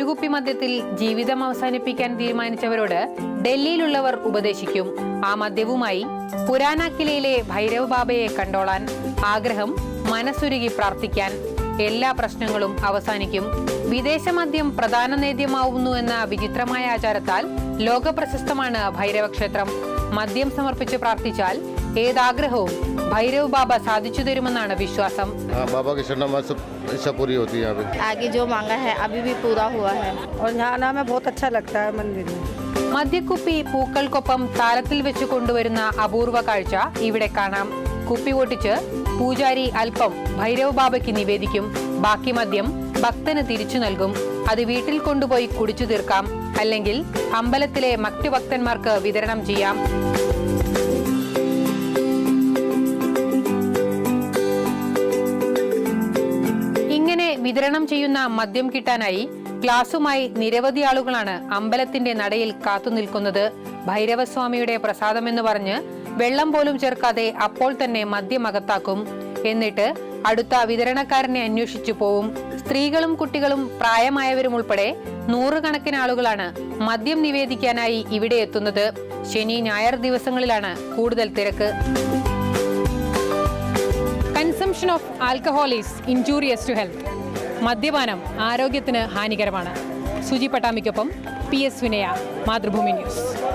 കുപ്പി മദ്യത്തിൽ ജീവിതം അവസാനിപ്പിക്കാൻ തീരുമാനിച്ചവരോട് ഡൽഹിയിലുള്ളവർ ഉപദേശിക്കും. ആ മദ്യവുമായി പുരാന കിലയിലെ ഭൈരവ് ബാബയെ കണ്ടോളാൻ, ആഗ്രഹം മനസ്സുരുകി പ്രാർത്ഥിക്കാൻ. എല്ലാ പ്രശ്നങ്ങളും അവസാനിക്കും. വിദേശ മദ്യം പ്രധാന നേദ്യമാവുന്നു എന്ന വിചിത്രമായ ആചാരത്താൽ ലോകപ്രശസ്തമാണ് ഭൈരവ ക്ഷേത്രം. മദ്യം സമർപ്പിച്ച് പ്രാർത്ഥിച്ചാൽ ഏതാഗ്രഹവും ഭൈരവ് ബാബ സാധിച്ചു തരുമെന്നാണ് വിശ്വാസം. आगे जो मांगा है अभी भी पूरा हुआ है और यहाँ आना में बहुत अच्छा लगता है मंदिर में. മദ്യക്കുപ്പി പൂക്കൾക്കൊപ്പം താലത്തിൽ വെച്ച് കൊണ്ടുവരുന്ന അപൂർവ കാഴ്ച ഇവിടെ കാണാം. കുപ്പി പൊട്ടിച്ച് പൂജാരി അല്പം ഭൈരവ് ബാബയ്ക്ക് നിവേദിക്കും. ബാക്കി മദ്യം ഭക്തന് തിരിച്ചു നൽകും. അത് വീട്ടിൽ കൊണ്ടുപോയി കുടിച്ചു തീർക്കാം, അല്ലെങ്കിൽ അമ്പലത്തിലെ മറ്റു ഭക്തന്മാർക്ക് വിതരണം ചെയ്യാം. ഇങ്ങനെ വിതരണം ചെയ്യുന്ന മദ്യം കിട്ടാനായി ഗ്ലാസുമായി നിരവധി ആളുകളാണ് അമ്പലത്തിന്റെ നടയിൽ കാത്തുനിൽക്കുന്നത്. ഭൈരവസ്വാമിയുടെ പ്രസാദമെന്ന് പറഞ്ഞ് വെള്ളം പോലും ചേർക്കാതെ അപ്പോൾ തന്നെ മദ്യം അകത്താക്കും. എന്നിട്ട് അടുത്ത വിതരണക്കാരനെ അന്വേഷിച്ചു പോവും. സ്ത്രീകളും കുട്ടികളും പ്രായമായവരും ഉൾപ്പെടെ നൂറുകണക്കിന് ആളുകളാണ് മദ്യം നിവേദിക്കാനായി ഇവിടെ എത്തുന്നത്. ശനി ഞായർ ദിവസങ്ങളിലാണ് കൂടുതൽ തിരക്ക്. Consumption of alcohol is injurious to health. മദ്യപാനം ആരോഗ്യത്തിന് ഹാനികരമാണ്. സുജി പട്ടാമിക്കൊപ്പം PS വിനയ, മാതൃഭൂമി ന്യൂസ്.